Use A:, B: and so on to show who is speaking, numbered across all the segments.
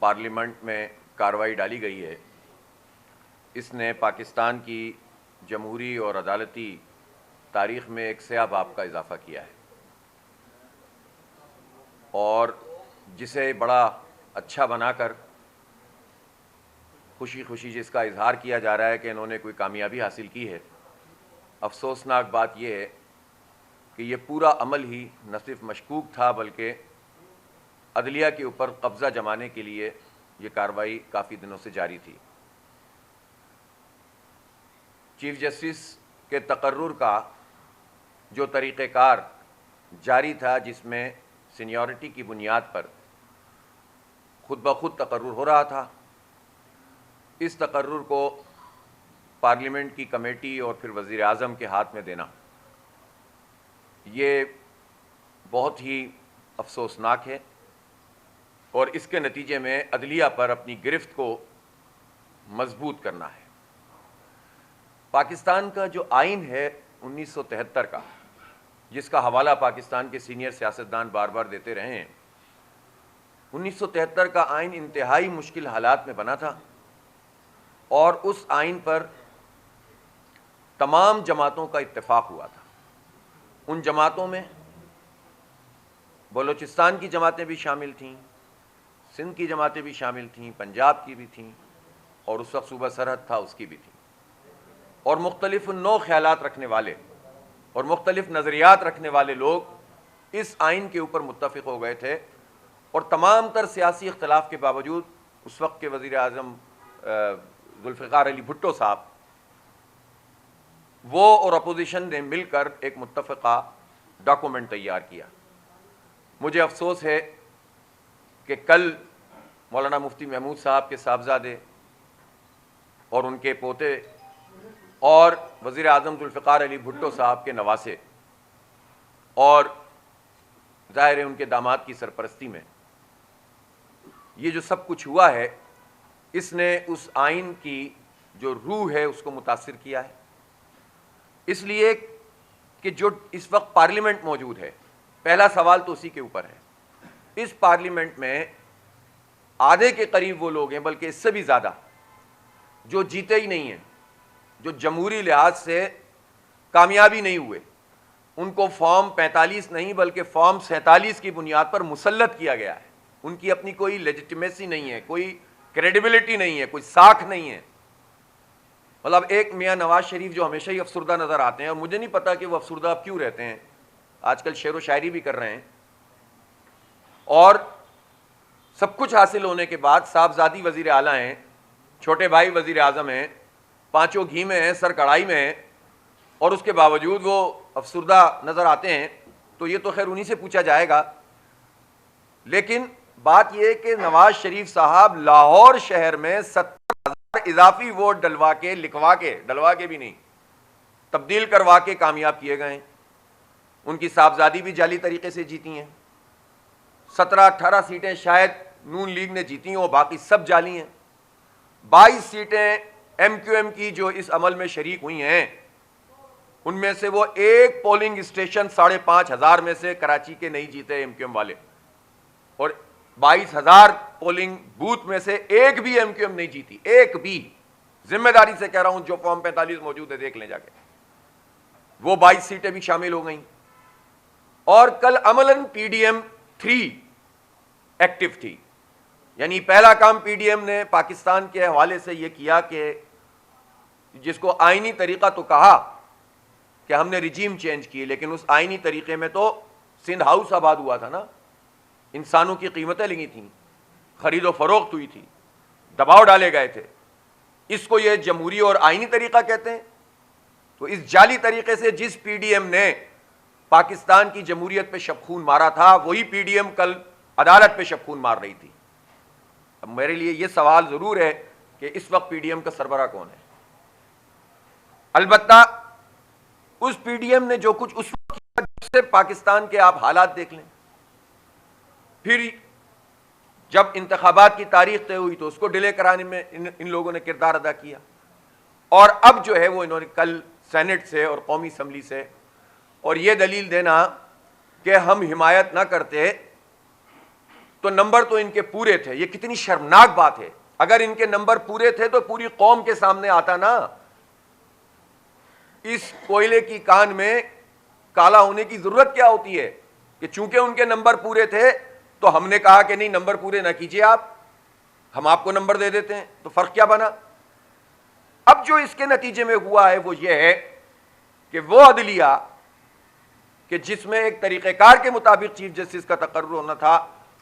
A: Parliament میں کارروائی ڈالی گئی ہے، اس نے پاکستان کی جمہوری اور عدالتی تاریخ میں ایک سیاہ باب کا اضافہ کیا ہے، اور جسے بڑا اچھا بنا کر خوشی خوشی جس کا اظہار کیا جا رہا ہے کہ انہوں نے کوئی کامیابی حاصل کی ہے، افسوسناک بات یہ ہے کہ یہ پورا عمل ہی نہ صرف مشکوک تھا بلکہ عدلیہ کے اوپر قبضہ جمانے کے لیے یہ کارروائی کافی دنوں سے جاری تھی۔ چیف جسٹس کے تقرر کا جو طریقہ کار جاری تھا، جس میں سینیورٹی کی بنیاد پر خود بخود تقرر ہو رہا تھا، اس تقرر کو پارلیمنٹ کی کمیٹی اور پھر وزیر اعظم کے ہاتھ میں دینا، یہ بہت ہی افسوسناک ہے، اور اس کے نتیجے میں عدلیہ پر اپنی گرفت کو مضبوط کرنا ہے۔ پاکستان کا جو آئین ہے 1973 کا، جس کا حوالہ پاکستان کے سینئر سیاستدان بار بار دیتے رہے ہیں، 1973 کا آئین انتہائی مشکل حالات میں بنا تھا، اور اس آئین پر تمام جماعتوں کا اتفاق ہوا تھا۔ ان جماعتوں میں بلوچستان کی جماعتیں بھی شامل تھیں، سندھ کی جماعتیں بھی شامل تھیں، پنجاب کی بھی تھیں، اور اس وقت صوبہ سرحد تھا اس کی بھی تھیں، اور مختلف نوع خیالات رکھنے والے اور مختلف نظریات رکھنے والے لوگ اس آئین کے اوپر متفق ہو گئے تھے، اور تمام تر سیاسی اختلاف کے باوجود اس وقت کے وزیر اعظم ذوالفقار علی بھٹو صاحب، وہ اور اپوزیشن نے مل کر ایک متفقہ ڈاکومنٹ تیار کیا۔ مجھے افسوس ہے کہ کل مولانا مفتی محمود صاحب کے صاحبزادے اور ان کے پوتے اور وزیر اعظم ذوالفقار علی بھٹو صاحب کے نواسے اور ظاہر ہے ان کے داماد کی سرپرستی میں یہ جو سب کچھ ہوا ہے، اس نے اس آئین کی جو روح ہے اس کو متاثر کیا ہے، اس لیے کہ جو اس وقت پارلیمنٹ موجود ہے، پہلا سوال تو اسی کے اوپر ہے۔ اس پارلیمنٹ میں آدھے کے قریب وہ لوگ ہیں، بلکہ اس سے بھی زیادہ، جو جیتے ہی نہیں ہیں، جو جمہوری لحاظ سے کامیابی نہیں ہوئے، ان کو فارم 45 نہیں بلکہ فارم 47 کی بنیاد پر مسلط کیا گیا ہے۔ ان کی اپنی کوئی لیجیٹمیسی نہیں ہے، کوئی کریڈیبلٹی نہیں ہے، کوئی ساکھ نہیں ہے۔ مطلب ایک میاں نواز شریف جو ہمیشہ ہی افسردہ نظر آتے ہیں، اور مجھے نہیں پتا کہ وہ افسردہ اب کیوں رہتے ہیں، آج کل شعر و شاعری بھی کر رہے ہیں، اور سب کچھ حاصل ہونے کے بعد صاحبزادی وزیر اعلیٰ ہیں، چھوٹے بھائی وزیر اعظم ہیں، پانچوں گھی میں ہیں، سر کڑھائی میں ہیں، اور اس کے باوجود وہ افسردہ نظر آتے ہیں، تو یہ تو خیر انہی سے پوچھا جائے گا۔ لیکن بات یہ ہے کہ نواز شریف صاحب لاہور شہر میں 70,000 اضافی ووٹ ڈلوا کے بھی نہیں، تبدیل کروا کے کامیاب کیے گئے ہیں۔ ان کی صاحبزادی بھی جعلی طریقے سے جیتی ہیں، 17-18 سیٹیں شاید نون لیگ نے جیتی ہیں، اور باقی سب جعلی ہیں۔ 22 سیٹیں ایم کیو ایم کی جو اس عمل میں شریک ہوئی ہیں، ان میں سے وہ ایک پولنگ اسٹیشن 5,500 میں سے کراچی کے نہیں جیتے ایم کیو ایم والے، اور 22,000 پولنگ بوتھ میں سے ایک بھی ایم کیو ایم نہیں جیتی، ایک بھی۔ ذمہ داری سے کہہ رہا ہوں، جو فارم 45 موجود ہے دیکھ لیں جا کے، وہ 22 سیٹیں بھی شامل ہو گئیں۔ اور کل عملاً پی ڈی ایم 3 ایکٹیو تھی، یعنی پہلا کام پی ڈی ایم نے پاکستان کے حوالے سے یہ کیا کہ جس کو آئینی طریقہ تو کہا کہ ہم نے رجیم چینج کی، لیکن اس آئینی طریقے میں تو سندھ ہاؤس آباد ہوا تھا نا، انسانوں کی قیمتیں لگی تھیں، خرید و فروخت ہوئی تھی، دباؤ ڈالے گئے تھے۔ اس کو یہ جمہوری اور آئینی طریقہ کہتے ہیں۔ تو اس جعلی طریقے سے جس پی ڈی ایم نے پاکستان کی جمہوریت پہ شب خون مارا تھا، وہی پی ڈی ایم کل عدالت پہ شب خون مار رہی تھی۔ اب میرے لیے یہ سوال ضرور ہے کہ اس وقت پی ڈی ایم کا سربراہ کون ہے؟ البتہ اس پی ڈی ایم نے جو کچھ اس وقت کیا، جس سے پاکستان کے آپ حالات دیکھ لیں، پھر جب انتخابات کی تاریخ طے ہوئی تو اس کو ڈیلے کرانے میں ان لوگوں نے کردار ادا کیا، اور اب جو ہے وہ انہوں نے کل سینٹ سے اور قومی اسمبلی سے اور یہ دلیل دینا کہ ہم حمایت نہ کرتے تو نمبر تو ان کے پورے تھے. یہ کتنی شرمناک بات ہے. اگر ان کے نمبر پورے تھے تو پوری قوم کے سامنے آتا نا. اس کوئلے کی کان میں کالا ہونے کی ضرورت کیا ہوتی ہے کہ چونکہ ان کے نمبر پورے تھے تو ہم نے کہا کہ نہیں نمبر پورے نہ کیجیے آپ, ہم آپ کو نمبر دے دیتے ہیں. تو فرق کیا بنا؟ اب جو اس کے نتیجے میں ہوا ہے وہ یہ ہے کہ وہ عدلیہ کہ جس میں ایک طریقہ کار کے مطابق چیف جسٹس کا تقرر ہونا تھا,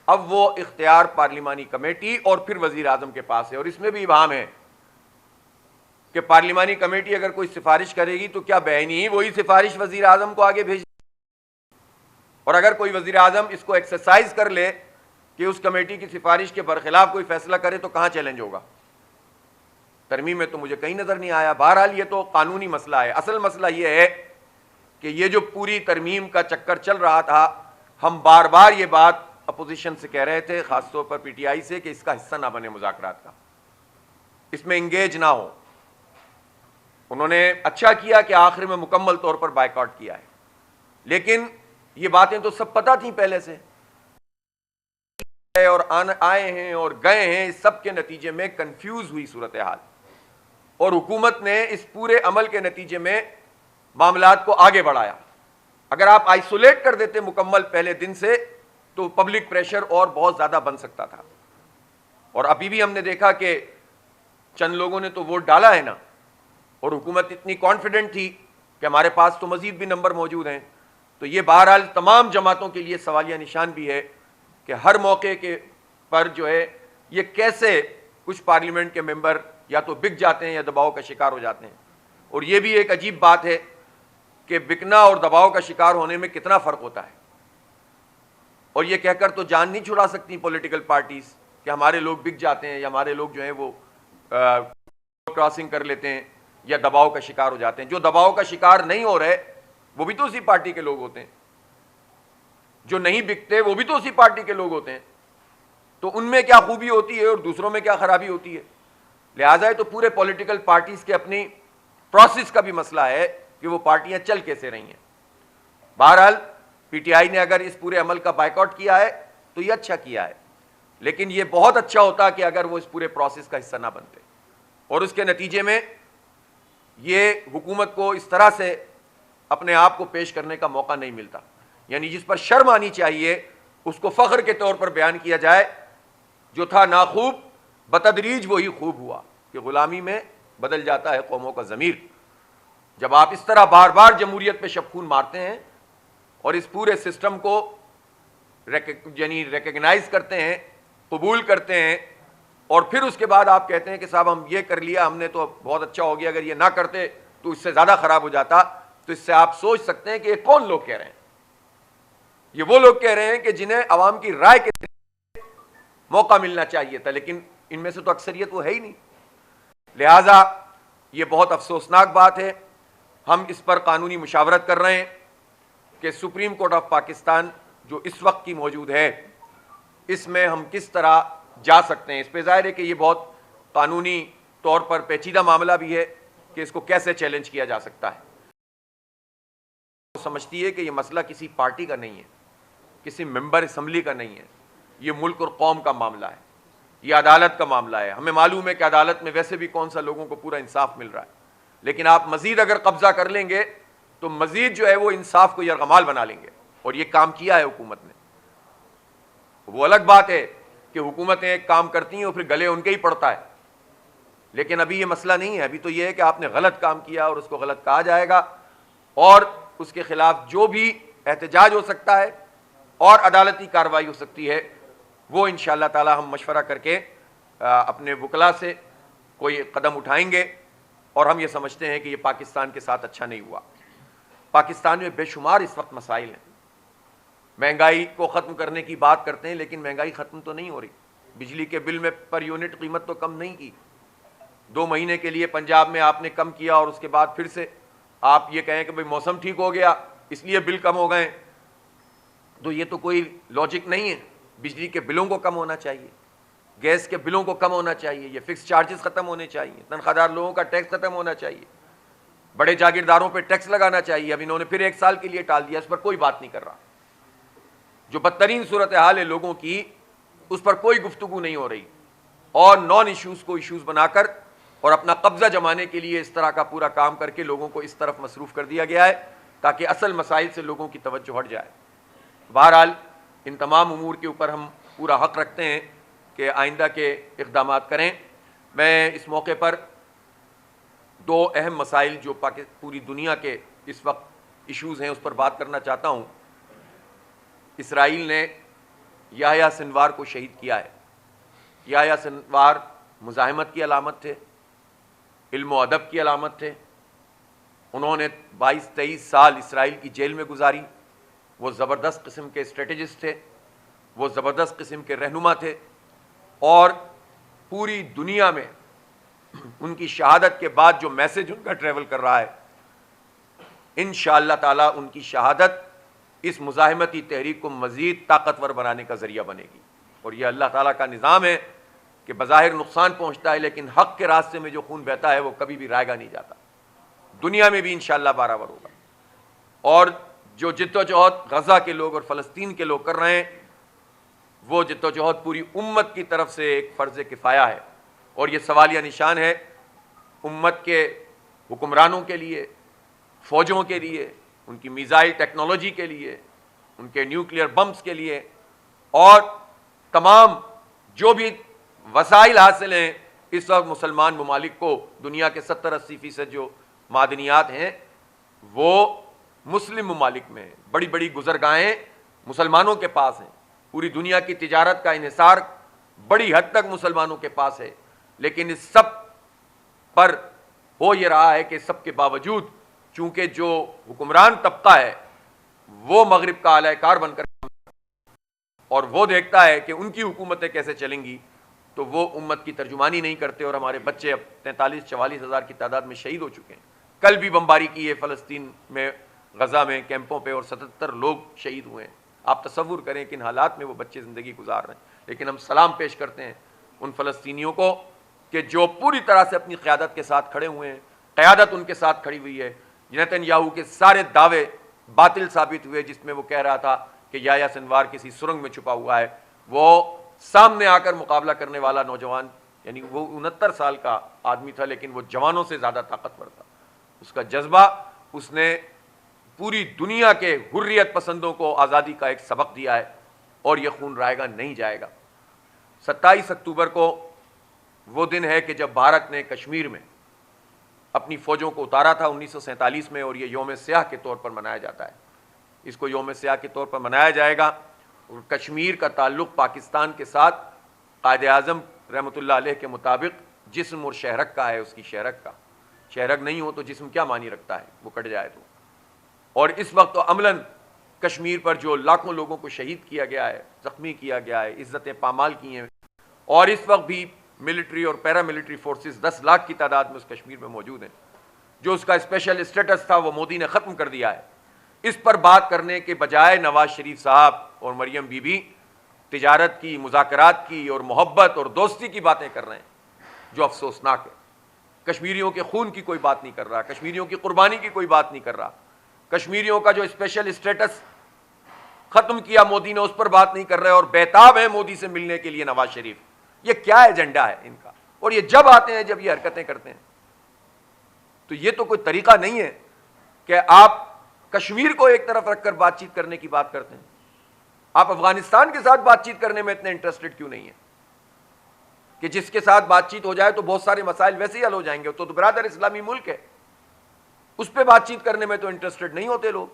A: اب وہ اختیار پارلیمانی کمیٹی اور پھر وزیر اعظم کے پاس ہے. اور اس میں بھی ابہام ہے کہ پارلیمانی کمیٹی اگر کوئی سفارش کرے گی تو کیا بہنی ہی وہی سفارش وزیر اعظم کو آگے بھیج, اور اگر کوئی وزیر اعظم اس کو ایکسرسائز کر لے کہ اس کمیٹی کی سفارش کے برخلاف کوئی فیصلہ کرے تو کہاں چیلنج ہوگا؟ ترمیم میں تو مجھے کہیں نظر نہیں آیا. بہرحال یہ تو قانونی مسئلہ ہے. اصل مسئلہ یہ ہے کہ یہ جو پوری ترمیم کا چکر چل رہا تھا, ہم بار بار یہ بات اپوزیشن سے کہہ رہے تھے, خاص طور پر پی ٹی آئی سے, کہ اس کا حصہ نہ بنے مذاکرات کا, اس میں انگیج نہ ہو. انہوں نے اچھا کیا کہ آخر میں مکمل طور پر بائیکاٹ کیا ہے, لیکن یہ باتیں تو سب پتہ تھیں پہلے سے, اور آئے ہیں اور گئے ہیں. اس سب کے نتیجے میں کنفیوز ہوئی صورتحال, اور حکومت نے اس پورے عمل کے نتیجے میں معاملات کو آگے بڑھایا. اگر آپ آئسولیٹ کر دیتے مکمل پہلے دن سے تو پبلک پریشر اور بہت زیادہ بن سکتا تھا. اور ابھی بھی ہم نے دیکھا کہ چند لوگوں نے تو ووٹ ڈالا ہے نا, اور حکومت اتنی کانفیڈنٹ تھی کہ ہمارے پاس تو مزید بھی نمبر موجود ہیں. تو یہ بہرحال تمام جماعتوں کے لیے سوالیہ نشان بھی ہے کہ ہر موقع کے پر جو ہے یہ کیسے کچھ پارلیمنٹ کے ممبر یا تو بک جاتے ہیں یا دباؤ کا شکار ہو جاتے ہیں. اور یہ بھی ایک عجیب بات ہے کہ بکنا اور دباؤ کا شکار ہونے میں کتنا فرق ہوتا ہے. اور یہ کہہ کر تو جان نہیں چھڑا سکتی پولیٹیکل پارٹیز کہ ہمارے لوگ بک جاتے ہیں یا ہمارے لوگ جو ہیں وہ کراسنگ کر لیتے ہیں یا دباؤ کا شکار ہو جاتے ہیں. جو دباؤ کا شکار نہیں ہو رہے وہ بھی تو اسی پارٹی کے لوگ ہوتے ہیں, جو نہیں بکتے وہ بھی تو اسی پارٹی کے لوگ ہوتے ہیں. تو ان میں کیا خوبی ہوتی ہے اور دوسروں میں کیا خرابی ہوتی ہے؟ لہٰذا تو پورے پولیٹیکل پارٹیز کے اپنی پروسیس کا بھی مسئلہ ہے کہ وہ پارٹیاں چل کیسے رہی ہیں. بہرحال پی ٹی آئی نے اگر اس پورے عمل کا بائیکاٹ کیا ہے تو یہ اچھا کیا ہے, لیکن یہ بہت اچھا ہوتا کہ اگر وہ اس پورے پروسیس کا حصہ نہ بنتے, اور اس کے نتیجے میں یہ حکومت کو اس طرح سے اپنے آپ کو پیش کرنے کا موقع نہیں ملتا. یعنی جس پر شرم آنی چاہیے اس کو فخر کے طور پر بیان کیا جائے. جو تھا ناخوب بتدریج وہی خوب ہوا, کہ غلامی میں بدل جاتا ہے قوموں کا ضمیر. جب آپ اس طرح بار بار جمہوریت پہ شبخون مارتے ہیں اور اس پورے سسٹم کو یعنی ریکگنائز کرتے ہیں, قبول کرتے ہیں, اور پھر اس کے بعد آپ کہتے ہیں کہ صاحب ہم یہ کر لیا, ہم نے تو بہت اچھا ہو گیا, اگر یہ نہ کرتے تو اس سے زیادہ خراب ہو جاتا, تو اس سے آپ سوچ سکتے ہیں کہ یہ کون لوگ کہہ رہے ہیں. یہ وہ لوگ کہہ رہے ہیں کہ جنہیں عوام کی رائے کے موقع ملنا چاہیے تھا, لیکن ان میں سے تو اکثریت وہ ہے ہی نہیں. لہذا یہ بہت افسوسناک بات ہے. ہم اس پر قانونی مشاورت کر رہے ہیں کہ سپریم کورٹ آف پاکستان جو اس وقت کی موجود ہے اس میں ہم کس طرح جا سکتے ہیں. اس پہ ظاہر ہے کہ یہ بہت قانونی طور پر پیچیدہ معاملہ بھی ہے کہ اس کو کیسے چیلنج کیا جا سکتا ہے. سمجھتی ہے کہ یہ مسئلہ کسی پارٹی کا نہیں ہے, کسی ممبر اسمبلی کا نہیں ہے, یہ ملک اور قوم کا معاملہ ہے, یہ عدالت کا معاملہ ہے. ہمیں معلوم ہے کہ عدالت میں ویسے بھی کون سا لوگوں کو پورا انصاف مل رہا ہے, لیکن آپ مزید اگر قبضہ کر لیں گے تو مزید جو ہے وہ انصاف کو یرغمال بنا لیں گے, اور یہ کام کیا ہے حکومت نے. وہ الگ بات ہے کہ حکومتیں ایک کام کرتی ہیں اور پھر گلے ان کے ہی پڑتا ہے, لیکن ابھی یہ مسئلہ نہیں ہے. ابھی تو یہ ہے کہ آپ نے غلط کام کیا اور اس کو غلط کہا جائے گا, اور اس کے خلاف جو بھی احتجاج ہو سکتا ہے اور عدالتی کارروائی ہو سکتی ہے وہ انشاءاللہ تعالی ہم مشورہ کر کے اپنے وکلاء سے کوئی قدم اٹھائیں گے. اور ہم یہ سمجھتے ہیں کہ یہ پاکستان کے ساتھ اچھا نہیں ہوا. پاکستان میں بے شمار اس وقت مسائل ہیں. مہنگائی کو ختم کرنے کی بات کرتے ہیں, لیکن مہنگائی ختم تو نہیں ہو رہی. بجلی کے بل میں پر یونٹ قیمت تو کم نہیں کی. 2 مہینے کے لیے پنجاب میں آپ نے کم کیا, اور اس کے بعد پھر سے آپ یہ کہیں کہ بھئی موسم ٹھیک ہو گیا اس لیے بل کم ہو گئے. تو یہ تو کوئی لاجک نہیں ہے. بجلی کے بلوں کو کم ہونا چاہیے, گیس کے بلوں کو کم ہونا چاہیے, یہ فکس چارجز ختم ہونے چاہیے, تنخواہ دار لوگوں کا ٹیکس ختم ہونا چاہیے, بڑے جاگیرداروں پہ ٹیکس لگانا چاہیے. اب انہوں نے پھر 1 سال کے لیے ٹال دیا, اس پر کوئی بات نہیں کر رہا. جو بدترین صورتحال ہے لوگوں کی اس پر کوئی گفتگو نہیں ہو رہی، اور نان ایشوز کو ایشوز بنا کر اور اپنا قبضہ جمانے کے لیے اس طرح کا پورا کام کر کے لوگوں کو اس طرف مصروف کر دیا گیا ہے تاکہ اصل مسائل سے لوگوں کی توجہ ہٹ جائے۔ بہرحال ان تمام امور کے اوپر ہم پورا حق رکھتے ہیں کہ آئندہ کے اقدامات کریں۔ میں اس موقع پر دو اہم مسائل جو پوری دنیا کے اس وقت ایشوز ہیں اس پر بات کرنا چاہتا ہوں۔ اسرائیل نے یحییٰ سنوار کو شہید کیا ہے۔ یحییٰ سنوار مزاحمت کی علامت تھے، علم و ادب کی علامت تھے۔ انہوں نے 22-23 سال اسرائیل کی جیل میں گزاری۔ وہ زبردست قسم کے اسٹریٹجسٹ تھے، وہ زبردست قسم کے رہنما تھے، اور پوری دنیا میں ان کی شہادت کے بعد جو میسج ان کا ٹریول کر رہا ہے، انشاءاللہ تعالیٰ ان کی شہادت اس مزاحمتی تحریک کو مزید طاقتور بنانے کا ذریعہ بنے گی۔ اور یہ اللہ تعالیٰ کا نظام ہے کہ بظاہر نقصان پہنچتا ہے لیکن حق کے راستے میں جو خون بہتا ہے وہ کبھی بھی رائگاں نہیں جاتا، دنیا میں بھی انشاءاللہ برابر ہوگا۔ اور جو جد و جہد غزہ کے لوگ اور فلسطین کے لوگ کر رہے ہیں، وہ جد و جہد پوری امت کی طرف سے ایک فرض کفایہ ہے، اور یہ سوالیہ نشان ہے امت کے حکمرانوں کے لیے، فوجوں کے لیے، ان کی میزائل ٹیکنالوجی کے لیے، ان کے نیوکلیئر بمز کے لیے، اور تمام جو بھی وسائل حاصل ہیں اس وقت مسلمان ممالک کو۔ دنیا کے 70-80% جو معدنیات ہیں وہ مسلم ممالک میں ہیں، بڑی بڑی گزرگاہیں مسلمانوں کے پاس ہیں، پوری دنیا کی تجارت کا انحصار بڑی حد تک مسلمانوں کے پاس ہے، لیکن اس سب پر ہو یہ رہا ہے کہ سب کے باوجود چونکہ جو حکمران طبقہ ہے وہ مغرب کا اعلی کار بن کر اور وہ دیکھتا ہے کہ ان کی حکومتیں کیسے چلیں گی، تو وہ امت کی ترجمانی نہیں کرتے، اور ہمارے بچے اب 43-44 ہزار کی تعداد میں شہید ہو چکے ہیں۔ کل بھی بمباری کی ہے فلسطین میں، غزہ میں کیمپوں پہ، اور 77 لوگ شہید ہوئے ہیں۔ آپ تصور کریں کہ ان حالات میں وہ بچے زندگی گزار رہے ہیں، لیکن ہم سلام پیش کرتے ہیں ان فلسطینیوں کو کہ جو پوری طرح سے اپنی قیادت کے ساتھ کھڑے ہوئے ہیں، قیادت ان کے ساتھ کھڑی ہوئی ہے۔ نیتن یاہو کے سارے دعوے باطل ثابت ہوئے، جس میں وہ کہہ رہا تھا کہ یحییٰ سنوار کسی سرنگ میں چھپا ہوا ہے، وہ سامنے آ کر مقابلہ کرنے والا نوجوان، یعنی وہ 69 سال کا آدمی تھا لیکن وہ جوانوں سے زیادہ طاقتور تھا۔ اس کا جذبہ، اس نے پوری دنیا کے حریت پسندوں کو آزادی کا ایک سبق دیا ہے، اور یہ خون رائے گا نہیں جائے گا۔ 27 اکتوبر کو وہ دن ہے کہ جب بھارت نے کشمیر میں اپنی فوجوں کو اتارا تھا 1947 میں، اور یہ یوم سیاہ کے طور پر منایا جاتا ہے۔ اس کو یوم سیاہ کے طور پر منایا جائے گا، اور کشمیر کا تعلق پاکستان کے ساتھ قائد اعظم رحمۃ اللہ علیہ کے مطابق جسم اور شہرک کا ہے، اس کی شہرک کا۔ شہرک نہیں ہو تو جسم کیا معنی رکھتا ہے، وہ کٹ جائے تو۔ اور اس وقت تو عملاً کشمیر پر جو لاکھوں لوگوں کو شہید کیا گیا ہے، زخمی کیا گیا ہے، عزتیں پامال کی ہیں، اور اس وقت بھی ملٹری اور پیرا ملٹری فورسز 10 لاکھ کی تعداد میں اس کشمیر میں موجود ہیں۔ جو اس کا اسپیشل اسٹیٹس تھا وہ مودی نے ختم کر دیا ہے۔ اس پر بات کرنے کے بجائے نواز شریف صاحب اور مریم بی بی تجارت کی، مذاکرات کی اور محبت اور دوستی کی باتیں کر رہے ہیں، جو افسوسناک ہے۔ کشمیریوں کے خون کی کوئی بات نہیں کر رہا، کشمیریوں کی قربانی کی کوئی بات نہیں کر رہا، کشمیریوں کا جو اسپیشل اسٹیٹس ختم کیا مودی نے اس پر بات نہیں کر رہے، اور بیتاب ہے مودی سے ملنے کے لیے نواز شریف۔ یہ کیا ایجنڈا ہے ان کا؟ اور یہ جب آتے ہیں جب یہ حرکتیں کرتے ہیں، تو یہ تو کوئی طریقہ نہیں ہے کہ آپ کشمیر کو ایک طرف رکھ کر بات چیت کرنے کی بات کرتے ہیں۔ آپ افغانستان کے ساتھ بات چیت کرنے میں اتنے انٹرسٹڈ کیوں نہیں ہیں کہ جس کے ساتھ بات چیت ہو جائے تو بہت سارے مسائل ویسے ہی حل ہو جائیں گے؟ تو برادر اسلامی ملک ہے، اس پہ بات چیت کرنے میں تو انٹرسٹڈ نہیں ہوتے لوگ،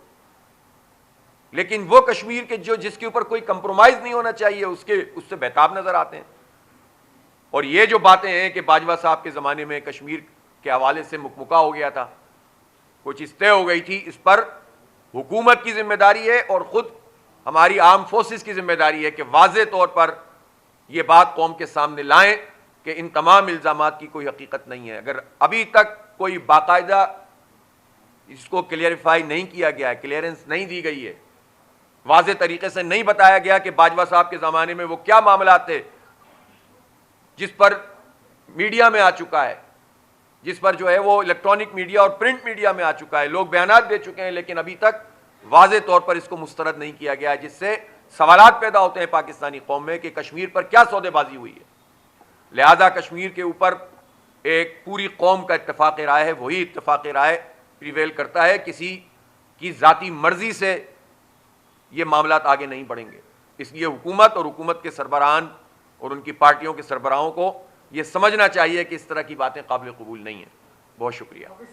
A: لیکن وہ کشمیر کے جس کے اوپر کوئی کمپرومائز نہیں ہونا چاہیے اس سے بیتاب نظر آتے ہیں۔ اور یہ جو باتیں ہیں کہ باجوہ صاحب کے زمانے میں کشمیر کے حوالے سے مکمکا ہو گیا تھا، کوئی چیز طے ہو گئی تھی، اس پر حکومت کی ذمہ داری ہے اور خود ہماری آرم فورسز کی ذمہ داری ہے کہ واضح طور پر یہ بات قوم کے سامنے لائیں کہ ان تمام الزامات کی کوئی حقیقت نہیں ہے۔ اگر ابھی تک کوئی باقاعدہ اس کو کلیئرفائی نہیں کیا گیا ہے، کلیئرنس نہیں دی گئی ہے، واضح طریقے سے نہیں بتایا گیا کہ باجوہ صاحب کے زمانے میں وہ کیا معاملات تھے، جس پر میڈیا میں آ چکا ہے، جس پر جو ہے وہ الیکٹرانک میڈیا اور پرنٹ میڈیا میں آ چکا ہے، لوگ بیانات دے چکے ہیں، لیکن ابھی تک واضح طور پر اس کو مسترد نہیں کیا گیا ہے، جس سے سوالات پیدا ہوتے ہیں پاکستانی قوم میں کہ کشمیر پر کیا سودے بازی ہوئی ہے. لہذا کشمیر کے اوپر ایک پوری قوم کا اتفاق رائے ہے, وہی اتفاق رائے پریویل کرتا ہے, کسی کی ذاتی مرضی سے یہ معاملات آگے نہیں بڑھیں گے. اس لیے حکومت اور حکومت کے سربراہان اور ان کی پارٹیوں کے سربراہوں کو یہ سمجھنا چاہیے کہ اس طرح کی باتیں قابل قبول نہیں ہیں. بہت شکریہ.